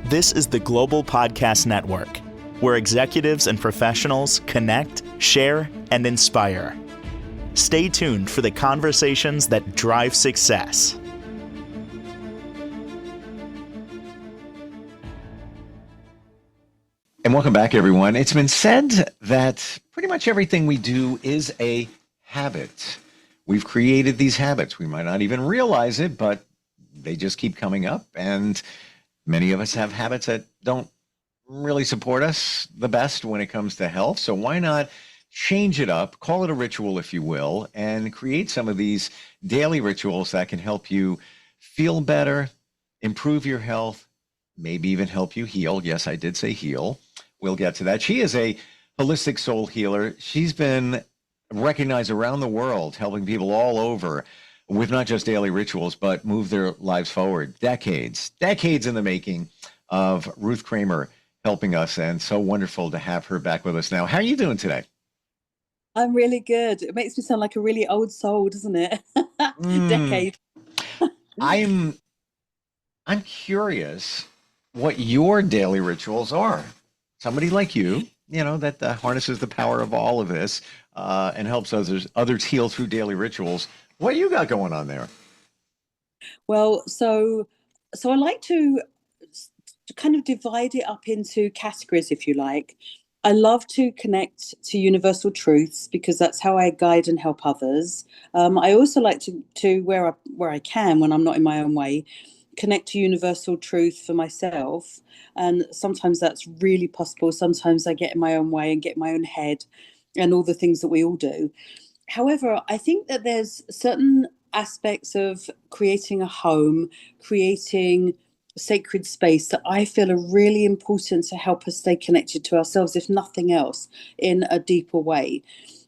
This is the Global Podcast Network, where executives and professionals connect, share, and inspire. Stay tuned for the conversations that drive success. And welcome back, everyone. It's been said that pretty much everything we do is a habit. We've created these habits. We might not even realize it, but they just keep coming up. And many of us have habits that don't really support us the best when it comes to health. So why not change it up, call it a ritual, if you will, and create some of these daily rituals that can help you feel better, improve your health, maybe even help you heal. Yes, I did say heal. We'll get to that. She is a holistic soul healer. She's been recognized around the world, helping people all over with not just daily rituals, but move their lives forward. Decades in the making of Ruth Kramer helping us, and so wonderful to have her back with us now. How are you doing today? I'm really good. It makes me sound like a really old soul, doesn't it? Decades. I'm curious what your daily rituals are. Somebody like you, that harnesses the power of all of this and helps others heal through daily rituals. What you got going on there? Well, so I like to kind of divide it up into categories, if you like. I love to connect to universal truths because that's how I guide and help others. I also like to where I can, when I'm not in my own way, connect to universal truth for myself. And sometimes that's really possible. Sometimes I get in my own way and get in my own head and all the things that we all do. However, I think that there's certain aspects of creating a home, creating sacred space that I feel are really important to help us stay connected to ourselves, if nothing else, in a deeper way.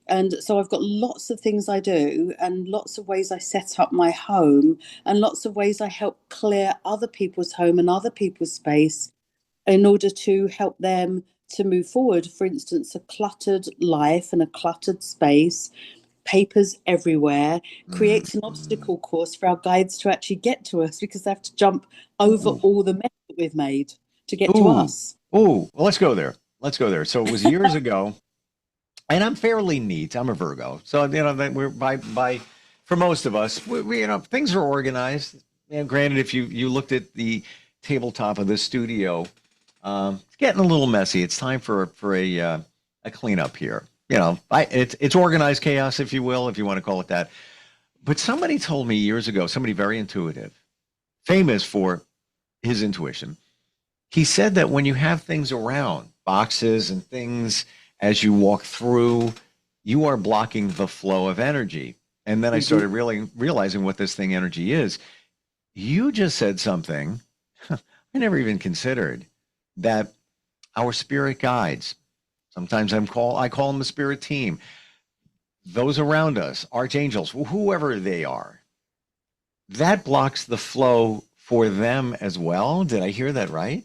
And so I've got lots of things I do and lots of ways I set up my home and lots of ways I help clear other people's home and other people's space in order to help them to move forward. For instance, a cluttered life and a cluttered space, papers everywhere, creates an obstacle course for our guides to actually get to us because they have to jump over all the mess that we've made to get to us. Well, let's go there. So it was years ago, and I'm fairly neat. I'm a Virgo. So, that we're by for most of us, we things are organized. Granted, if you looked at the tabletop of this studio, it's getting a little messy. It's time for a cleanup here. It's organized chaos, if you will, if you want to call it that. But somebody told me years ago, somebody very intuitive, famous for his intuition. He said that when you have things around, boxes and things, as you walk through, you are blocking the flow of energy. And then I started really realizing what this thing energy is. You just said something I never even considered, that our spirit guides, sometimes I call them the spirit team, those around us, archangels, whoever they are, that blocks the flow for them as well. Did I hear that right?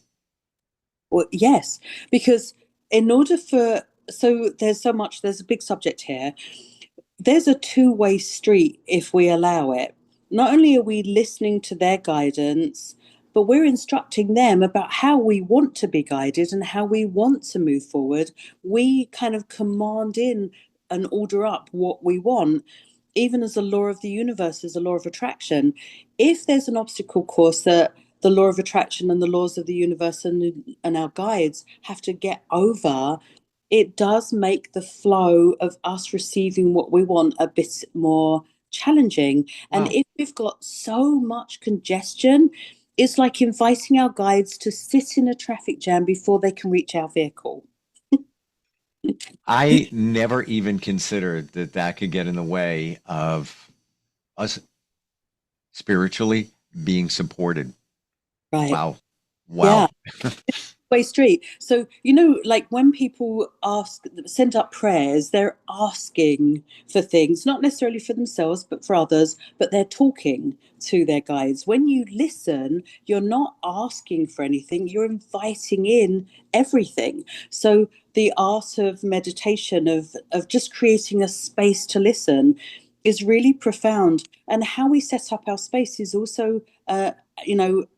Well, yes, because there's a big subject here. There's a two-way street if we allow it. Not only are we listening to their guidance, but we're instructing them about how we want to be guided and how we want to move forward. We kind of command in and order up what we want, even as a law of the universe, as a law of attraction. If there's an obstacle course that the law of attraction and the laws of the universe and our guides have to get over, it does make the flow of us receiving what we want a bit more challenging. And if we've got so much congestion, it's like inviting our guides to sit in a traffic jam before they can reach our vehicle. I never even considered that could get in the way of us spiritually being supported. Right. Wow. Yeah. Way street. So, like when people send up prayers, they're asking for things, not necessarily for themselves, but for others, but they're talking to their guides. When you listen, you're not asking for anything, you're inviting in everything. So the art of meditation, of just creating a space to listen, is really profound. And how we set up our space is also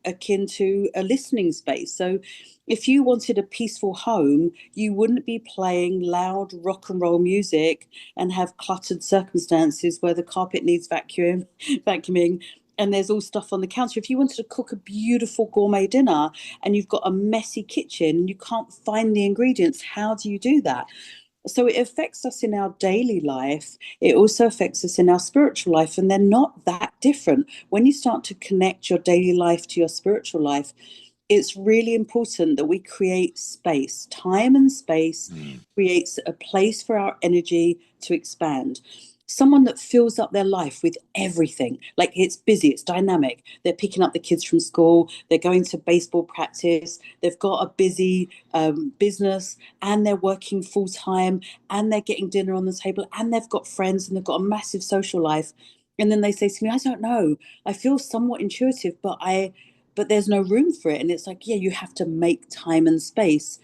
akin to a listening space. So if you wanted a peaceful home, you wouldn't be playing loud rock and roll music and have cluttered circumstances where the carpet needs vacuuming, and there's all stuff on the counter. If you wanted to cook a beautiful gourmet dinner and you've got a messy kitchen and you can't find the ingredients, how do you do that? So it affects us in our daily life. It also affects us in our spiritual life, and they're not that different. When you start to connect your daily life to your spiritual life, it's really important that we create space. Time and space creates a place for our energy to expand. Someone that fills up their life with everything, like it's busy, it's dynamic. They're picking up the kids from school, they're going to baseball practice, they've got a busy business, and they're working full time, and they're getting dinner on the table, and they've got friends, and they've got a massive social life. And then they say to me, I don't know, I feel somewhat intuitive, but there's no room for it. And it's like, yeah, you have to make time and space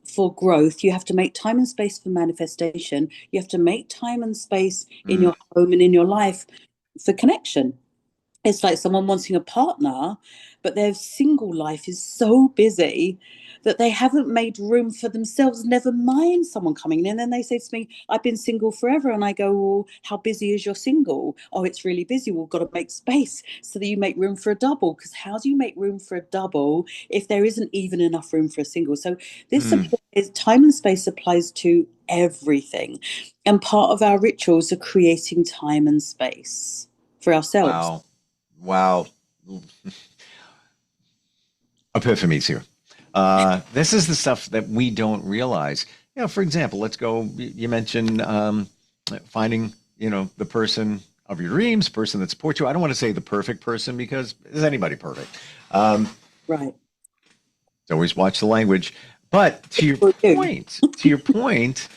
for growth. You have to make time and space for manifestation. You have to make time and space in Mm. your home and in your life for connection. It's like someone wanting a partner, but their single life is so busy that they haven't made room for themselves, never mind someone coming in. And then they say to me, I've been single forever. And I go, well, how busy is your single? Oh, it's really busy. We've got to make space so that you make room for a double. Because how do you make room for a double if there isn't even enough room for a single? So this Mm. applies, time and space applies to everything. And part of our rituals are creating time and space for ourselves. Wow. Wow. Epiphanies here. This is the stuff that we don't realize. For example, let's go. You mentioned finding, the person of your dreams, person that supports you. I don't want to say the perfect person because is anybody perfect? Right. Always watch the language. But to your point,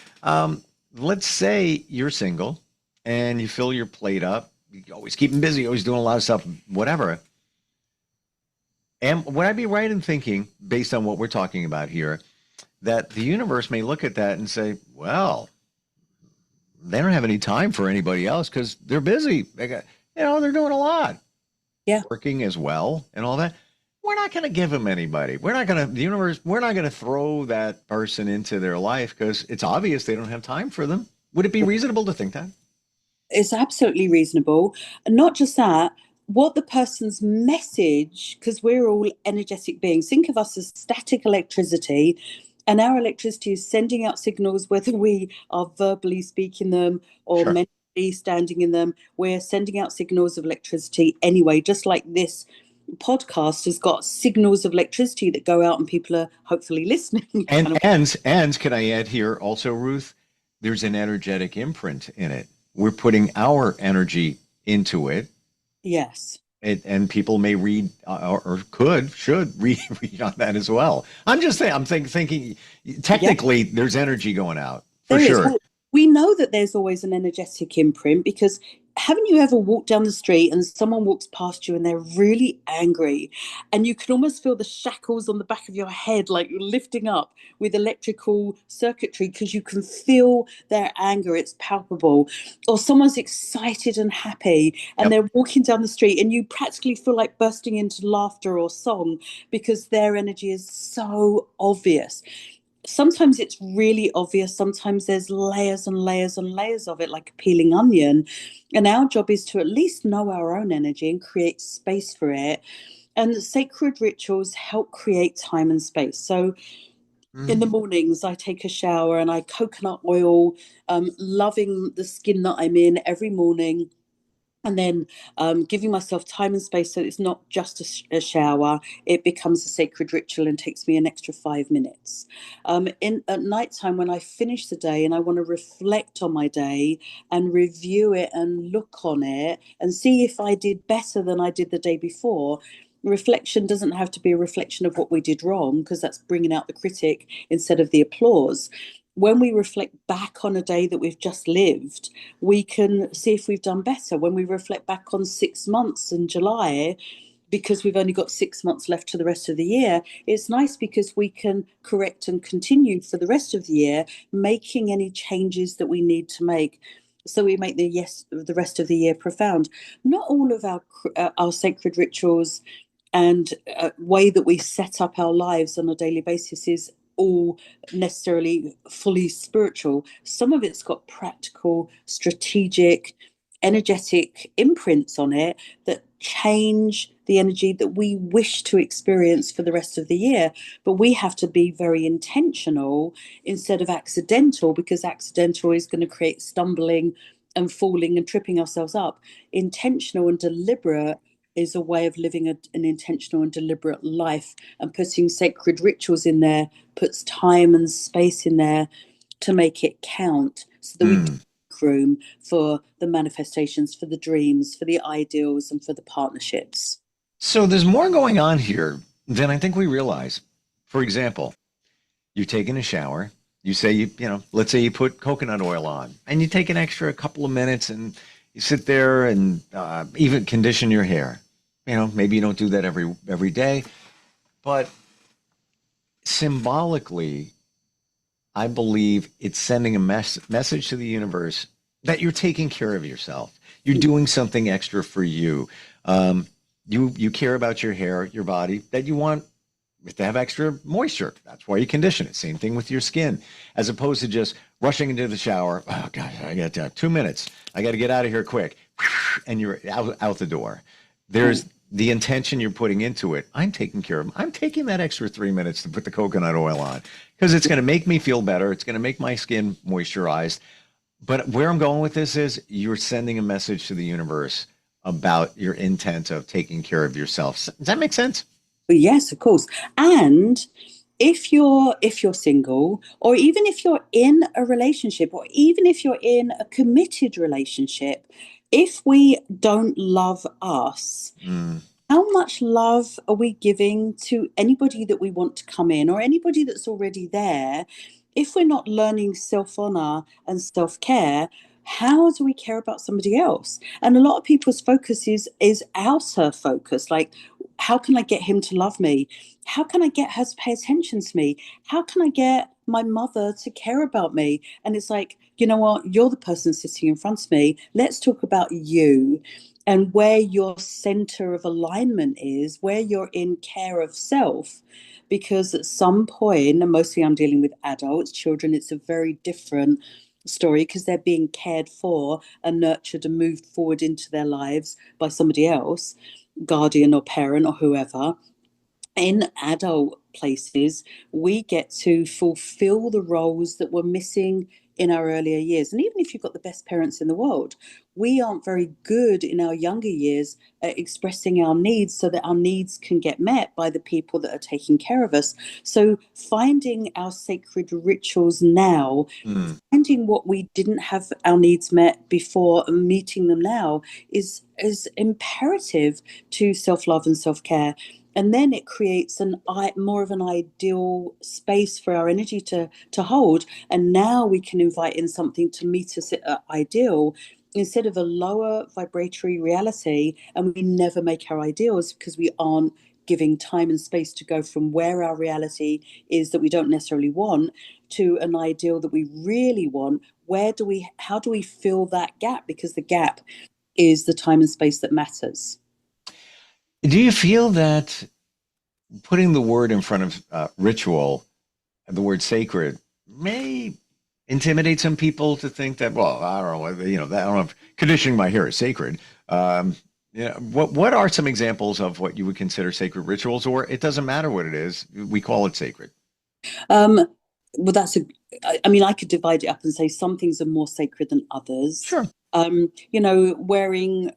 let's say you're single and you fill your plate up. You always keep them busy, always doing a lot of stuff, whatever. And would I be right in thinking, based on what we're talking about here, that the universe may look at that and say, well, they don't have any time for anybody else because they're busy. They got, they're doing a lot, Yeah. working as well and all that. We're not going to give them anybody. We're not going to, the universe, we're not going to throw that person into their life because it's obvious they don't have time for them. Would it be reasonable to think that? It's absolutely reasonable. And not just that, what the person's message, because we're all energetic beings, think of us as static electricity, and our electricity is sending out signals, whether we are verbally speaking them or Sure. mentally standing in them. We're sending out signals of electricity anyway, just like this podcast has got signals of electricity that go out and people are hopefully listening. And kind of. and can I add here also, Ruth, there's an energetic imprint in it. We're putting our energy into it. Yes. And people may read should read on that as well. I'm just saying. I'm thinking. Technically, there's energy going out for There is. sure. Well, we know that there's always an energetic imprint because haven't you ever walked down the street and someone walks past you and they're really angry and you can almost feel the shackles on the back of your head like you're lifting up with electrical circuitry because you can feel their anger, it's palpable. Or someone's excited and happy and Yep. they're walking down the street and you practically feel like bursting into laughter or song because their energy is so obvious. Sometimes it's really obvious. Sometimes there's layers and layers and layers of it, like a peeling onion. And our job is to at least know our own energy and create space for it. And the sacred rituals help create time and space. So in the mornings, I take a shower and I coconut oil, loving the skin that I'm in every morning, and then giving myself time and space so it's not just a shower. It becomes a sacred ritual and takes me an extra 5 minutes. At nighttime, when I finish the day and I want to reflect on my day and review it and look on it and see if I did better than I did the day before. Reflection doesn't have to be a reflection of what we did wrong, because that's bringing out the critic instead of the applause. When we reflect back on a day that we've just lived, we can see if we've done better. When we reflect back on 6 months in July, because we've only got 6 months left to the rest of the year, it's nice because we can correct and continue for the rest of the year, making any changes that we need to make. So we make the rest of the year profound. Not all of our sacred rituals and way that we set up our lives on a daily basis is all necessarily fully spiritual. Some of it's got practical, strategic, energetic imprints on it that change the energy that we wish to experience for the rest of the year. But we have to be very intentional instead of accidental, because accidental is going to create stumbling and falling and tripping ourselves up. Intentional and deliberate is a way of living an intentional and deliberate life, and putting sacred rituals in there puts time and space in there to make it count, so that we make room for the manifestations, for the dreams, for the ideals, and for the partnerships. So there's more going on here than I think we realize. For example, you're taking a shower. You say, let's say you put coconut oil on, and you take an extra couple of minutes and you sit there and even condition your hair. Maybe you don't do that every day, but symbolically, I believe it's sending a message to the universe that you're taking care of yourself. You're doing something extra for you. You care about your hair, your body, that you want to have extra moisture. That's why you condition it. Same thing with your skin, as opposed to just rushing into the shower. Oh gosh, I got 2 minutes. I got to get out of here quick, and you're out the door. There's the intention you're putting into it. I'm taking care of. I'm taking that extra 3 minutes to put the coconut oil on because it's going to make me feel better. It's going to make my skin moisturized. But where I'm going with this is you're sending a message to the universe about your intent of taking care of yourself. Does that make sense? Yes, of course. And if you're single, or even if you're in a relationship, or even if you're in a committed relationship, if we don't love us, how much love are we giving to anybody that we want to come in, or anybody that's already there? If we're not learning self-honor and self-care, how do we care about somebody else? And a lot of people's focus is outer focus, like, how can I get him to love me? How can I get her to pay attention to me? How can I get my mother to care about me? And it's like, you know what? You're the person sitting in front of me. Let's talk about you and where your center of alignment is, where you're in care of self. Because at some point, and mostly I'm dealing with adults, children, it's a very different story, because they're being cared for and nurtured and moved forward into their lives by somebody else, guardian or parent or whoever. In adult places, we get to fulfill the roles that were missing in our earlier years. And even if you've got the best parents in the world, we aren't very good in our younger years at expressing our needs so that our needs can get met by the people that are taking care of us. So finding our sacred rituals now, finding what we didn't have our needs met before and meeting them now is imperative to self-love and self-care. And then it creates more of an ideal space for our energy to hold. And now we can invite in something to meet us at ideal, instead of a lower vibratory reality. And we never make our ideals because we aren't giving time and space to go from where our reality is that we don't necessarily want to an ideal that we really want. How do we fill that gap? Because the gap is the time and space that matters. Do you feel that putting the word in front of ritual, the word sacred, may intimidate some people to think that, well, I don't know, that I don't know, conditioning my hair is sacred. What are some examples of what you would consider sacred rituals, or it doesn't matter what it is, we call it sacred? Well, I could divide it up and say some things are more sacred than others. Sure. Wearing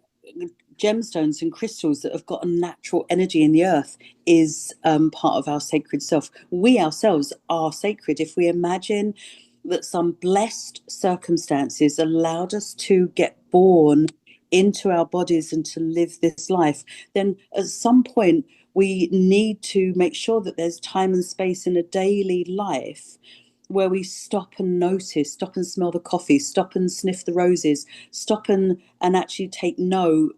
gemstones and crystals that have got a natural energy in the earth is part of our sacred self. We ourselves are sacred. If we imagine that some blessed circumstances allowed us to get born into our bodies and to live this life, then at some point we need to make sure that there's time and space in a daily life where we stop and notice, stop and smell the coffee, stop and sniff the roses, stop and actually take note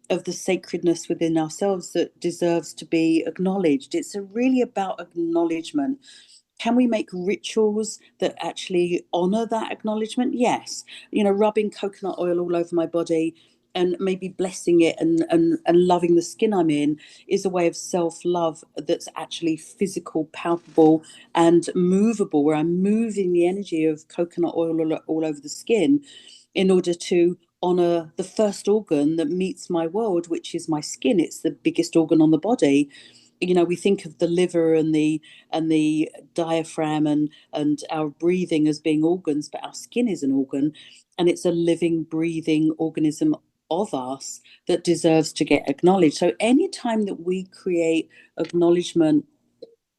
of the sacredness within ourselves that deserves to be acknowledged. It's really about acknowledgement. Can we make rituals that actually honor that acknowledgement? Yes. Rubbing coconut oil all over my body and maybe blessing it and loving the skin I'm in is a way of self-love that's actually physical, palpable, and movable, where I'm moving the energy of coconut oil all over the skin in order to honor the first organ that meets my world, which is my skin. It's the biggest organ on the body. You know, we think of the liver and the diaphragm and our breathing as being organs, but our skin is an organ, and it's a living, breathing organism of us that deserves to get acknowledged. So anytime that we create acknowledgement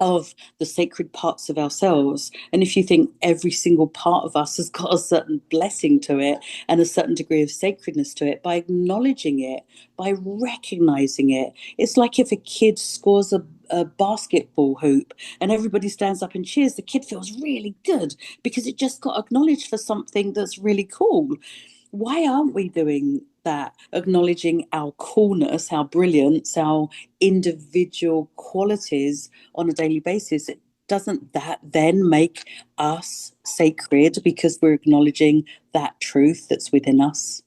of the sacred parts of ourselves, and if you think every single part of us has got a certain blessing to it and a certain degree of sacredness to it, by acknowledging it, by recognizing it, it's like if a kid scores a basketball hoop and everybody stands up and cheers, the kid feels really good because it just got acknowledged for something that's really cool. Why aren't we doing that? Acknowledging our coolness, our brilliance, our individual qualities on a daily basis. Doesn't that then make us sacred because we're acknowledging that truth that's within us?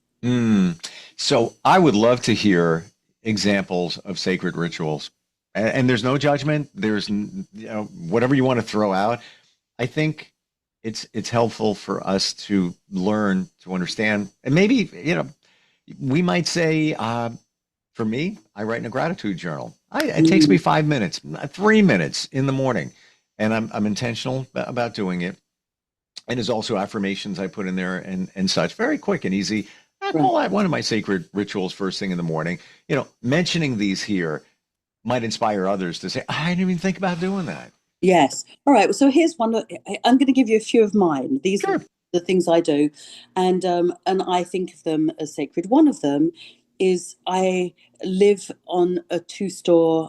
So I would love to hear examples of sacred rituals. And there's no judgment. There's, whatever you want to throw out. I think it's helpful for us to learn to understand. And maybe, we might say, for me, I write in a gratitude journal. It takes me 5 minutes, 3 minutes in the morning, and I'm intentional about doing it. And there's also affirmations I put in there and such, very quick and easy. I call that one of my sacred rituals first thing in the morning. Mentioning these here might inspire others to say, I didn't even think about doing that. Yes. All right. So here's one. I'm going to give you a few of mine. These Sure. are the things I do, and I think of them as sacred. One of them is I live on a two-story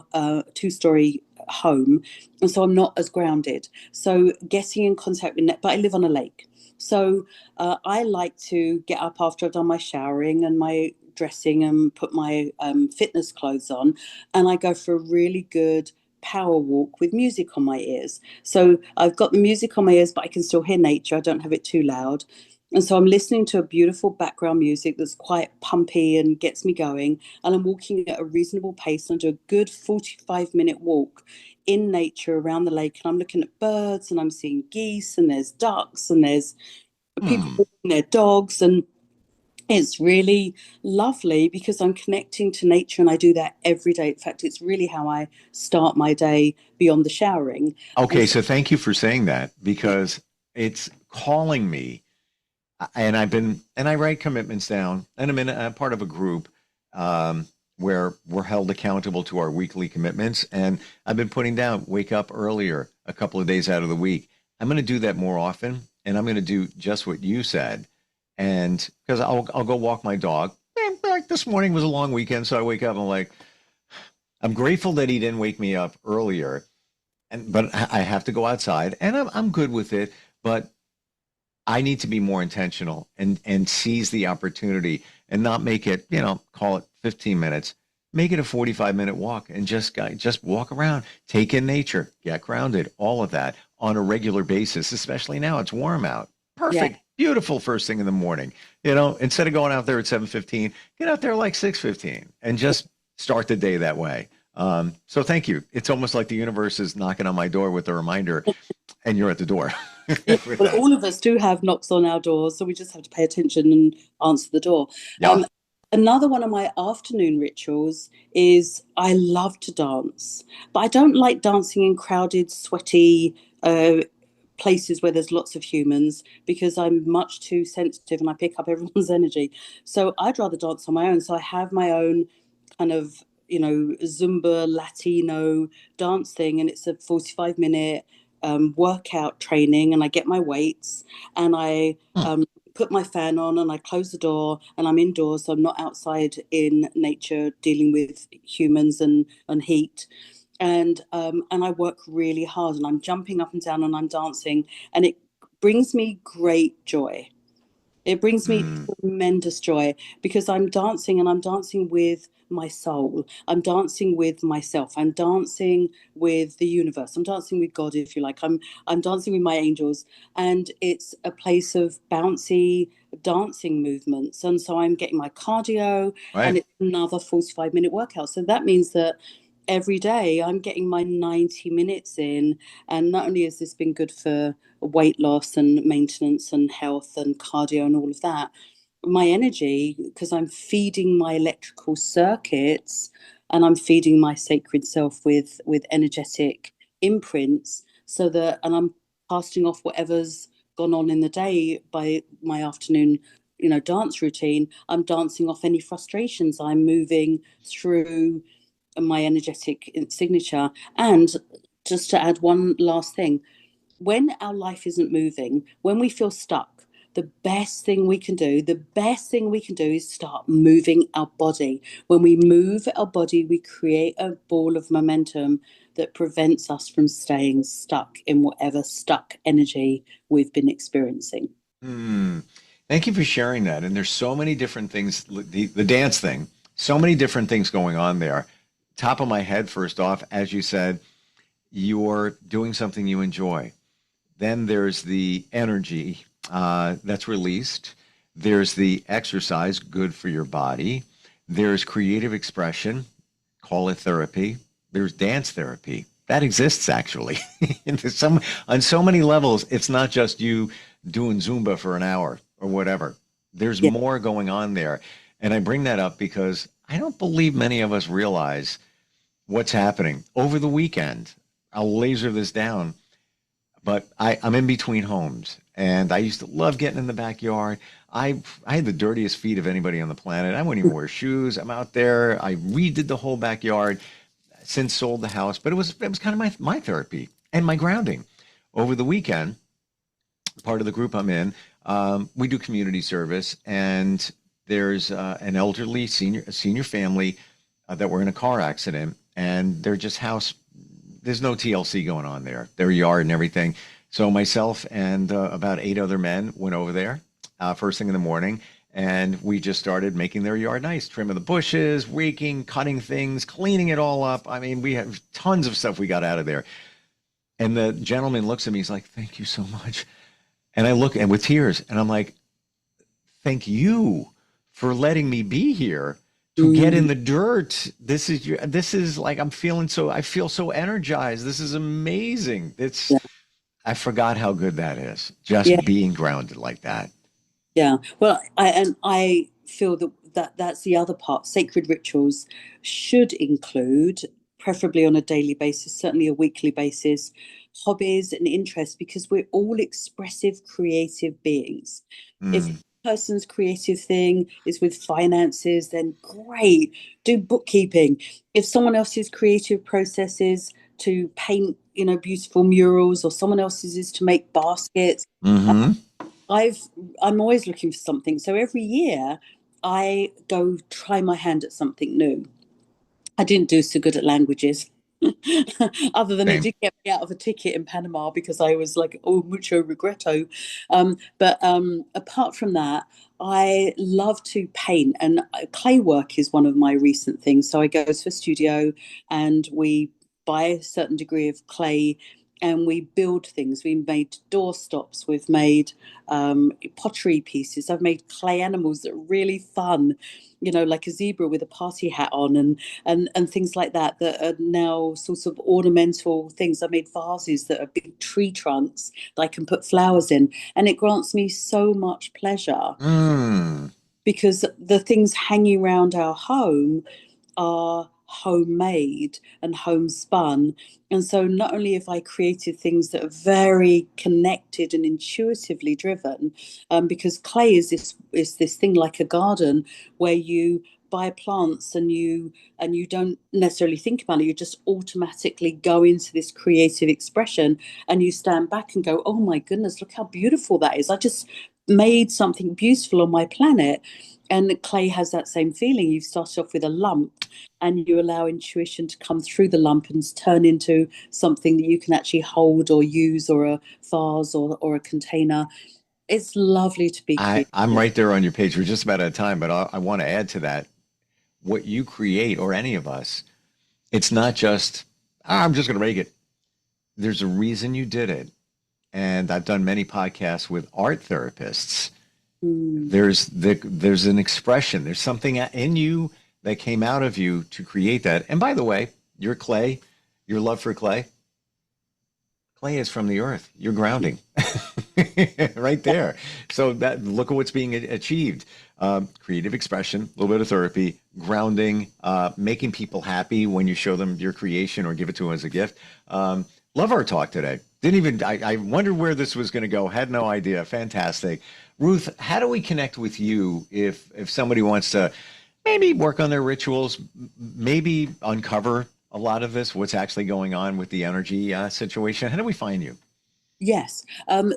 home, and so I'm not as grounded. So getting in contact with, but I live on a lake. So I like to get up after I've done my showering and my dressing and put my fitness clothes on, and I go for a really good power walk with music on my ears. So I've got the music on my ears, but I can still hear nature. I don't have it too loud. And so I'm listening to a beautiful background music that's quite pumpy and gets me going. And I'm walking at a reasonable pace and I do a good 45-minute walk in nature around the lake. And I'm looking at birds and I'm seeing geese and there's ducks and there's people walking their dogs. And it's really lovely because I'm connecting to nature and I do that every day. In fact, it's really how I start my day beyond the showering. Okay, so thank you for saying that because it's calling me, and I write commitments down, and I'm in a part of a group where we're held accountable to our weekly commitments, and I've been putting down wake up earlier a couple of days out of the week. I'm going to do that more often, and I'm going to do just what you said, and because I'll go walk my dog. Like this morning was a long weekend, so I wake up and I'm like, I'm grateful that he didn't wake me up earlier, but I have to go outside, and I'm good with it. But I need to be more intentional and seize the opportunity and not make it, call it 15 minutes, make it a 45-minute walk and just walk around, take in nature, get grounded, all of that on a regular basis, especially now it's warm out. Perfect. Yeah. Beautiful first thing in the morning. Instead of going out there at 7:15, get out there like 6:15 and just start the day that way. So thank you. It's almost like the universe is knocking on my door with a reminder and you're at the door. Yeah, well, all of us do have knocks on our doors, so we just have to pay attention and answer the door. Yeah. Another one of my afternoon rituals is I love to dance, but I don't like dancing in crowded, sweaty places where there's lots of humans because I'm much too sensitive and I pick up everyone's energy. So I'd rather dance on my own. So I have my own kind of, Zumba Latino dance thing, and it's a 45-minute workout training, and I get my weights and I put my fan on and I close the door and I'm indoors, so I'm not outside in nature dealing with humans and heat. And I work really hard and I'm jumping up and down and I'm dancing, and it brings me great joy. It brings me Mm, tremendous joy because I'm dancing and I'm dancing with my soul. I'm dancing with myself. I'm dancing with the universe. I'm dancing with God, if you like. I'm dancing with my angels. And it's a place of bouncy dancing movements. And so I'm getting my cardio and right. it's another 45-minute workout. So that means that every day I'm getting my 90 minutes in. And not only has this been good for weight loss and maintenance and health and cardio and all of that, my energy, because I'm feeding my electrical circuits and I'm feeding my sacred self with energetic imprints, so that, and I'm casting off whatever's gone on in the day by my afternoon, dance routine. I'm dancing off any frustrations. I'm moving through my energetic signature. And just to add one last thing, when our life isn't moving, when we feel stuck, the best thing we can do is start moving our body. When we move our body, we create a ball of momentum that prevents us from staying stuck in whatever stuck energy we've been experiencing. Hmm. Thank you for sharing that. And there's so many different things, the dance thing, so many different things going on there. Top of my head, first off, as you said, you're doing something you enjoy. Then there's the energy that's released. There's the exercise, good for your body. There's creative expression, call it therapy. There's dance therapy. That exists actually. On so many levels, it's not just you doing Zumba for an hour or whatever. There's Yeah, more going on there. And I bring that up because I don't believe many of us realize what's happening over the weekend. I'll laser this down, but I'm in between homes, and I used to love getting in the backyard. I had the dirtiest feet of anybody on the planet. I wouldn't even wear shoes. I'm out there. I redid the whole backyard. Since sold the house, but it was kind of my therapy and my grounding. Over the weekend, part of the group I'm in, we do community service, and there's an elderly senior family that were in a car accident, and they're just house. There's no TLC going on there. Their yard and everything. So myself and about 8 other men went over there first thing in the morning, and we just started making their yard nice, trimming the bushes, raking, cutting things, cleaning it all up. I mean, we have tons of stuff we got out of there. And the gentleman looks at me, he's like, "Thank you so much." And I look and with tears, and I'm like, "Thank you for letting me be here to get in mm, the dirt. This is like I feel so energized. This is amazing." yeah, I forgot how good that is. yeah. Just being grounded like that. Yeah, well, I feel that that's the other part. Sacred rituals should include, preferably on a daily basis, certainly a weekly basis, hobbies and interests, because we're all expressive, creative beings. If Mm, a person's creative thing is with finances, then great, do bookkeeping. If someone else's creative process is to paint, beautiful murals, or someone else's is to make baskets, hmm. I've I'm always looking for something. So every year I go try my hand at something new. I didn't do so good at languages. Other than it Same. did get me out of a ticket in Panama because I was like, oh, mucho regretto. But apart from that, I love to paint, and clay work is one of my recent things. So I go to a studio and we buy a certain degree of clay and we build things. We made door stops, we've made pottery pieces, I've made clay animals that are really fun, like a zebra with a party hat on, and things like that are now sort of ornamental things. I made vases that are big tree trunks that I can put flowers in, and it grants me so much pleasure Mm. because the things hanging around our home are homemade and homespun. And so not only have I created things that are very connected and intuitively driven, because clay is this thing like a garden where you buy plants and you don't necessarily think about it, you just automatically go into this creative expression and you stand back and go, oh my goodness, look how beautiful that is. I just made something beautiful on my planet. And clay has that same feeling. You start off with a lump and you allow intuition to come through the lump and turn into something that you can actually hold or use, or a vase or a container. It's lovely to be creative. I'm right there on your page. We're just about out of time, but I want to add to that. What you create, or any of us, it's not just, I'm just going to make it. There's a reason you did it. And I've done many podcasts with art therapists. There's an expression. There's something in you that came out of you to create that. And by the way, your clay, your love for clay is from the earth. You're grounding right there. So look at what's being achieved. Creative expression, a little bit of therapy, grounding, making people happy when you show them your creation or give it to them as a gift. Love our talk today. I wondered where this was going to go. Had no idea. Fantastic. Ruth, how do we connect with you if somebody wants to maybe work on their rituals, maybe uncover a lot of this, what's actually going on with the energy situation? How do we find you? Yes.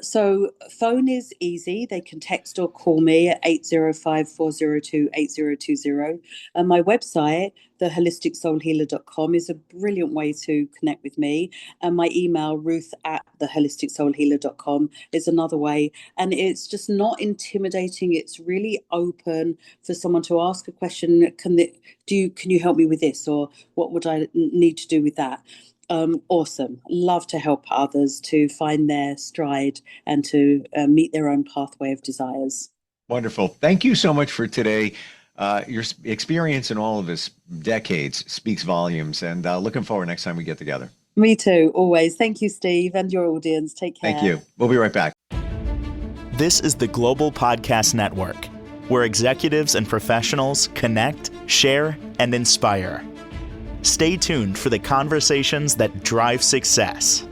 So phone is easy. They can text or call me at 805-402-8020. And my website, theholisticsoulhealer.com, is a brilliant way to connect with me. And my email, ruth@theholisticsoulhealer.com, is another way. And it's just not intimidating. It's really open for someone to ask a question. Can you help me with this? Or what would I need to do with that? Awesome. Love to help others to find their stride and to meet their own pathway of desires. Wonderful. Thank you so much for today. Your experience in all of this decades speaks volumes, and looking forward next time we get together. Me too, always. Thank you, Steve, and your audience. Take care. Thank you. We'll be right back. This is the Global Podcast Network, where executives and professionals connect, share, and inspire. Stay tuned for the conversations that drive success.